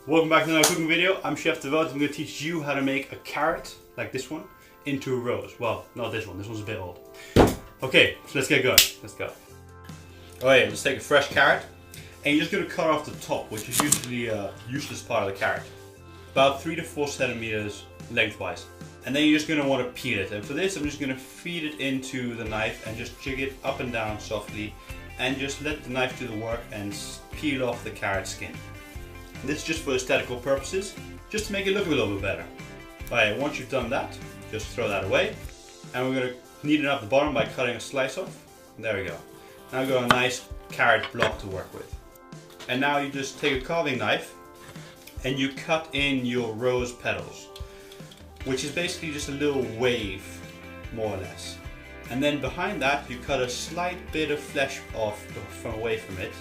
Welcome back to another cooking video. I'm Chef Devout. I'm going to teach you how to make a carrot, like this one, into a rose. Well, not this one. This one's a bit old. Okay, so let's get going. Let's go. Alright, let's take a fresh carrot. And you're just going to cut off the top, which is usually a useless part of the carrot. About 3 to 4 centimeters lengthwise. And then you're just going to want to peel it. And for this, I'm just going to feed it into the knife and just jig it up and down softly. And just let the knife do the work and peel off the carrot skin. This is just for aesthetical purposes, just to make it look a little bit better. Alright, once you've done that, just throw that away. And we're going to neaten up the bottom by cutting a slice off. And there we go. Now we've got a nice carrot block to work with. And now you just take a carving knife and you cut in your rose petals, which is basically just a little wave, more or less. And then behind that, you cut a slight bit of flesh off from away from it,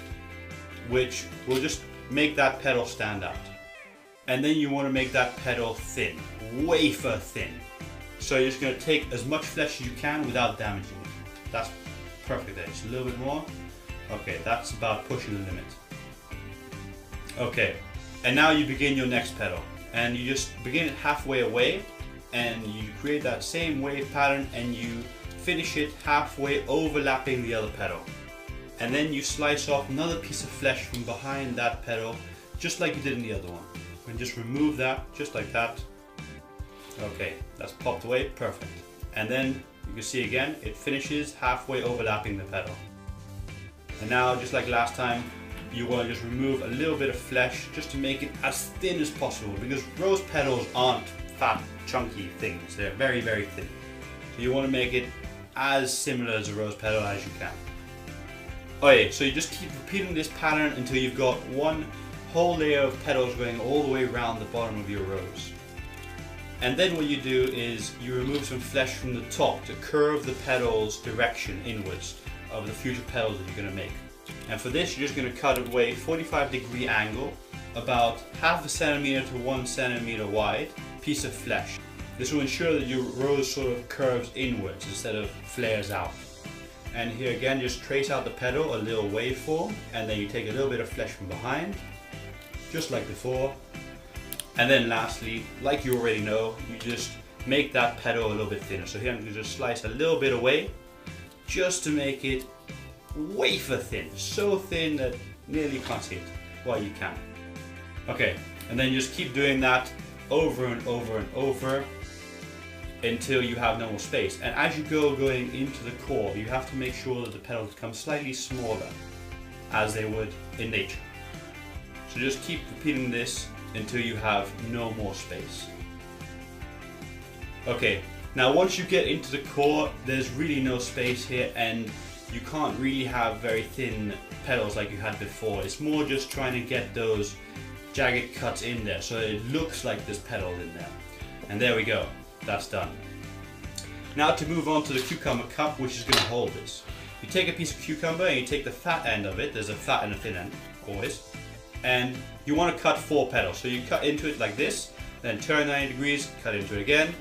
which will just make that petal stand out. And then you want to make that petal thin, wafer thin. So you're just going to take as much flesh as you can without damaging it. That's perfect there. Just a little bit more. Okay, that's about pushing the limit. Okay, and now you begin your next petal. And you just begin it halfway away and you create that same wave pattern and you finish it halfway overlapping the other petal. And then you slice off another piece of flesh from behind that petal, just like you did in the other one. And just remove that, just like that. Okay, that's popped away, perfect. And then you can see again, it finishes halfway overlapping the petal. And now, just like last time, you want to just remove a little bit of flesh just to make it as thin as possible, because rose petals aren't fat, chunky things. They're very, very thin. So you want to make it as similar as a rose petal as you can. Okay, so you just keep repeating this pattern until you've got one whole layer of petals going all the way around the bottom of your rose. And then what you do is you remove some flesh from the top to curve the petals direction inwards of the future petals that you're going to make. And for this, you're just going to cut away 45-degree angle, about half a centimeter to 1 centimeter wide piece of flesh. This will ensure that your rose sort of curves inwards instead of flares out. And here again, just trace out the petal, a little waveform, and then you take a little bit of flesh from behind, just like before. And then lastly, like you already know, you just make that petal a little bit thinner. So here I'm going to just slice a little bit away, just to make it wafer thin, so thin that nearly you can't see it, well you can. Okay, and then just keep doing that over and over and over until you have no more space. And as you going into the core, you have to make sure that the petals become slightly smaller, as they would in nature. So just keep repeating this until you have no more space. Okay, now once you get into the core, there's really no space here and you can't really have very thin petals like you had before. It's more just trying to get those jagged cuts in there so it looks like there's petals in there. And there we go. That's done. Now to move on to the cucumber cup, which is going to hold this. You take a piece of cucumber and you take the fat end of it. There's a fat and a thin end, always. And you want to cut 4 petals. So you cut into it like this, then turn 90 degrees, cut into it again,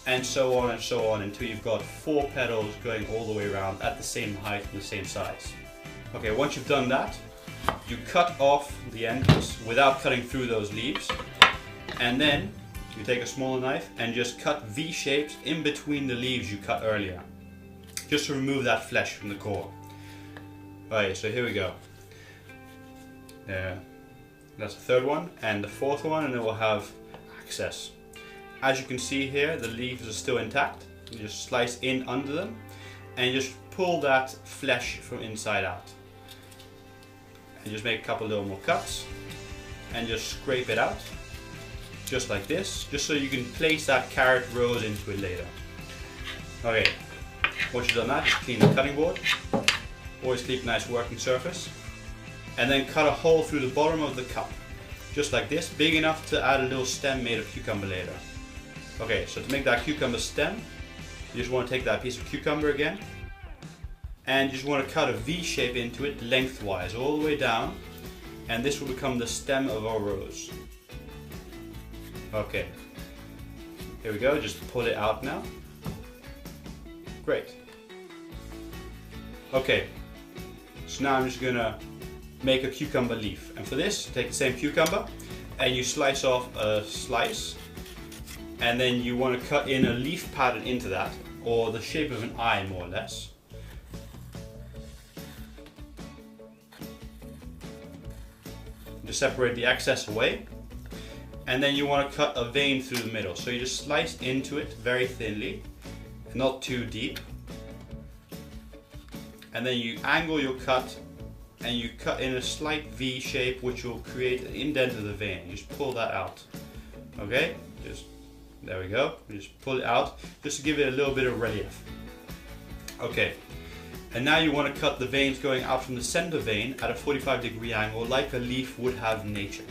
and so on until you've got 4 petals going all the way around at the same height and the same size. Okay, once you've done that, you cut off the ends without cutting through those leaves, and then you take a smaller knife and just cut V shapes in between the leaves you cut earlier, just to remove that flesh from the core. Alright, so here we go. That's the 3rd one and the 4th one, and then we'll have access. As you can see here, the leaves are still intact. You just slice in under them and just pull that flesh from inside out. And just make a couple little more cuts and just scrape it out. Just like this, just so you can place that carrot rose into it later. Okay, once you've done that, just clean the cutting board. Always keep a nice working surface. And then cut a hole through the bottom of the cup. Just like this, big enough to add a little stem made of cucumber later. Okay, so to make that cucumber stem, you just want to take that piece of cucumber again. And you just want to cut a V shape into it lengthwise, all the way down. And this will become the stem of our rose. Okay, here we go, just pull it out now. Great. Okay, so now I'm just gonna make a cucumber leaf. And for this, take the same cucumber and you slice off a slice, and then you want to cut in a leaf pattern into that, or the shape of an eye more or less. Just separate the excess away, and then you want to cut a vein through the middle. So you just slice into it very thinly, not too deep, and then you angle your cut and you cut in a slight V shape which will create an indent of the vein. You just pull that out. Okay, there we go. You just pull it out just to give it a little bit of relief. Okay, and now you want to cut the veins going out from the center vein at a 45-degree angle like a leaf would have in nature.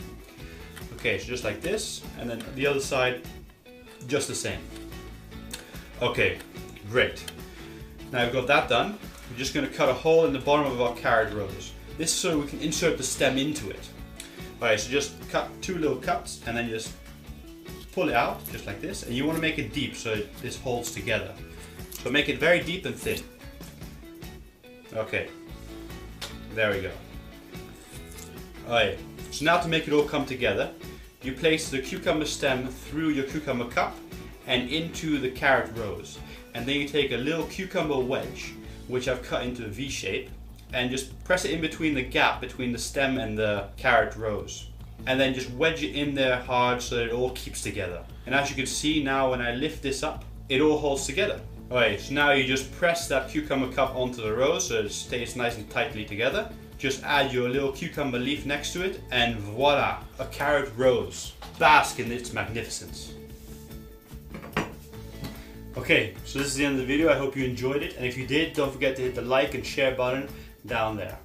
Okay, so just like this, and then the other side just the same. Okay, great. Now we've got that done. We're just going to cut a hole in the bottom of our carrot rose. This is so we can insert the stem into it. Alright, so just cut 2 little cuts and then just pull it out, just like this. And you want to make it deep so this holds together. So make it very deep and thin. Okay, there we go. Alright, so now to make it all come together, you place the cucumber stem through your cucumber cup and into the carrot rose. And then you take a little cucumber wedge, which I've cut into a V shape, and just press it in between the gap between the stem and the carrot rose. And then just wedge it in there hard so that it all keeps together. And as you can see now, when I lift this up, it all holds together. Alright, so now you just press that cucumber cup onto the rose so it stays nice and tightly together. Just add your little cucumber leaf next to it, and voila, a carrot rose. Bask in its magnificence. Okay, so this is the end of the video. I hope you enjoyed it, and if you did, don't forget to hit the like and share button down there.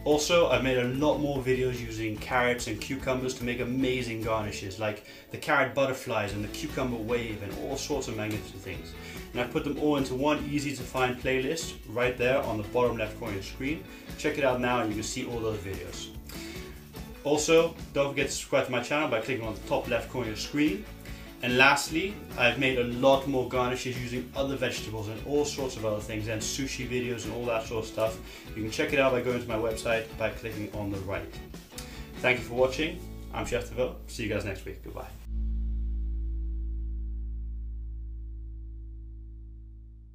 Also, I've made a lot more videos using carrots and cucumbers to make amazing garnishes, like the carrot butterflies and the cucumber wave and all sorts of magnificent things. And I've put them all into one easy to find playlist right there on the bottom left corner of the screen. Check it out now and you can see all those videos. Also, don't forget to subscribe to my channel by clicking on the top left corner of the screen. And lastly, I've made a lot more garnishes using other vegetables and all sorts of other things, and sushi videos and all that sort of stuff. You can check it out by going to my website by clicking on the right. Thank you for watching. I'm Chef Deville. See you guys next week. Goodbye.